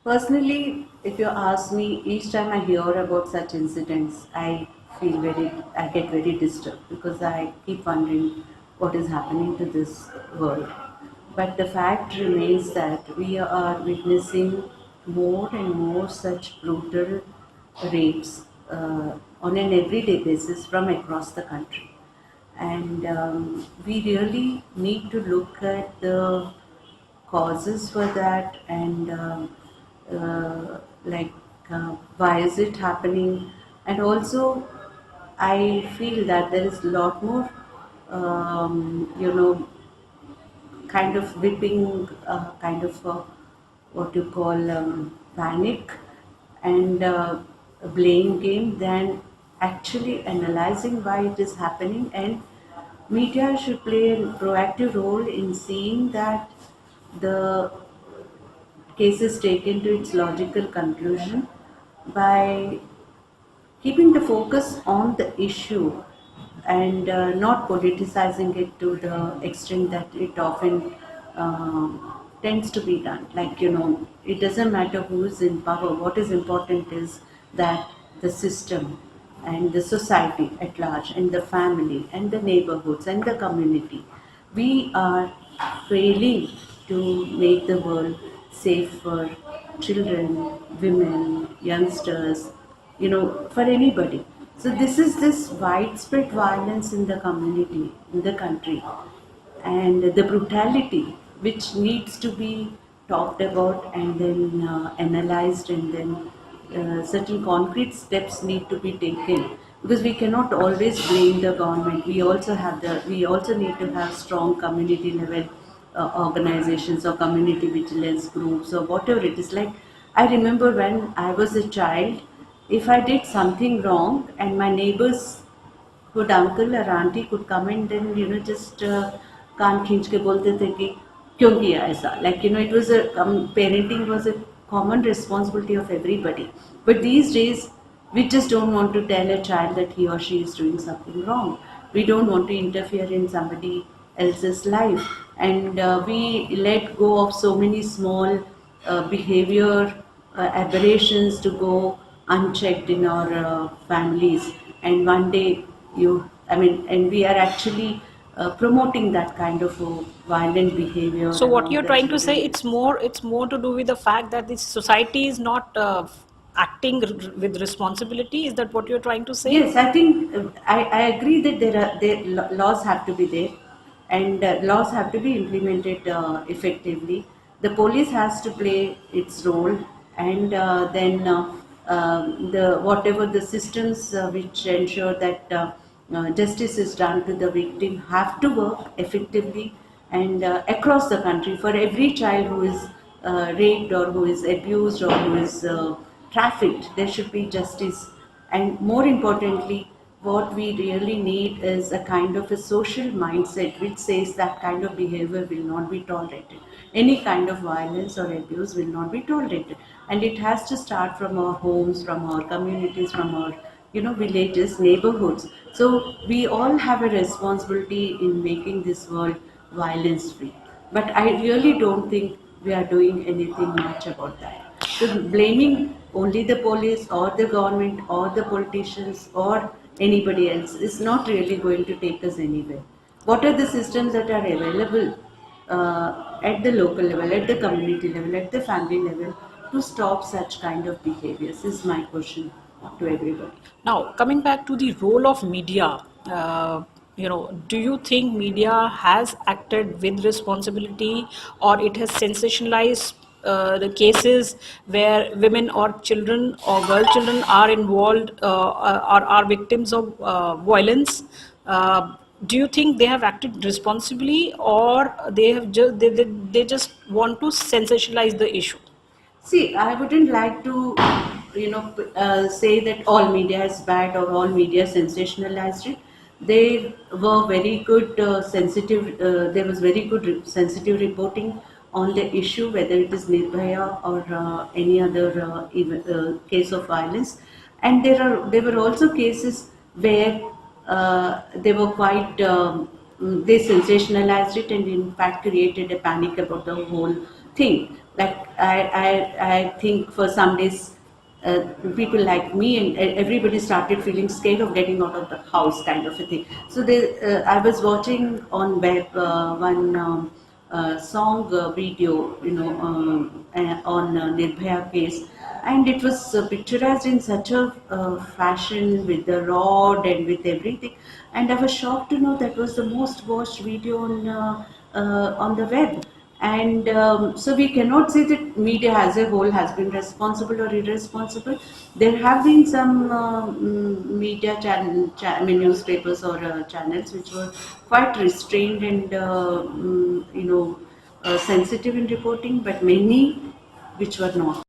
Personally, if you ask me, each time I hear about such incidents, I get very disturbed because I keep wondering what is happening to this world. But the fact remains that we are witnessing more and more such brutal rapes on an everyday basis from across the country. And we really need to look at the causes for that and like why is it happening, and also I feel that there is a lot more you know kind of whipping kind of what you call panic and blame game than actually analyzing why it is happening. And media should play a proactive role in seeing that the case is taken to its logical conclusion by keeping the focus on the issue and not politicizing it to the extent that it often tends to be done. Like, it doesn't matter who is in power. What is important is that the system and the society at large and the family and the neighborhoods and the community, we are failing to make the world safe for children, women, youngsters, for anybody. So this widespread violence in the community, in the country, and the brutality which needs to be talked about and then analyzed, and then certain concrete steps need to be taken, because we cannot always blame the government. We also need to have strong community level organizations or community vigilance groups or whatever it is. Like, I remember when I was a child, if I did something wrong and my neighbors could, uncle or auntie could come and then just कान खींच के बोलते थे कि क्यों किया ऐसा. Like, it was parenting was a common responsibility of everybody. But these days we just don't want to tell a child that he or she is doing something wrong. We don't want to interfere in somebody else's life, and we let go of so many small behavior aberrations to go unchecked in our families. And one day and we are actually promoting that kind of violent behavior. So and what all you're that trying to say, really. it's more to do with the fact that the society is not acting with responsibility. Is that what you're trying to say? Yes, I think I agree that laws have to be there, and laws have to be implemented effectively. The police has to play its role, and then the whatever the systems which ensure that justice is done to the victim have to work effectively and across the country. For every child who is raped or who is abused or who is trafficked, there should be justice. And more importantly, what we really need is a kind of a social mindset which says that kind of behavior will not be tolerated. Any kind of violence or abuse will not be tolerated. And it has to start from our homes, from our communities, from our villages, neighborhoods. So we all have a responsibility in making this world violence free. But I really don't think we are doing anything much about that. So blaming only the police or the government or the politicians or anybody else is not really going to take us anywhere. What are the systems that are available at the local level, at the community level, at the family level to stop such kind of behaviors is my question to everybody. Now, coming back to the role of media, do you think media has acted with responsibility, or it has sensationalized the cases where women or children or girl children are involved or are victims of violence? Do you think they have acted responsibly, or they have they just want to sensationalize the issue? See, I wouldn't like to, say that all media is bad or all media sensationalized it. They were very good, sensitive. There was very good, sensitive reporting on the issue, whether it is Nirbhaya or any other case of violence. And there were also cases where they were quite. They sensationalized it and in fact created a panic about the whole thing. Like I think for some days, uh, people like me and everybody started feeling scared of getting out of the house, kind of a thing. So I was watching on web one song video, on Nirbhaya case, and it was picturized in such a fashion with the rod and with everything, and I was shocked to know that was the most watched video on the web. And so we cannot say that media as a whole has been responsible or irresponsible. There have been some media I mean newspapers or channels which were quite restrained and sensitive in reporting, but many which were not.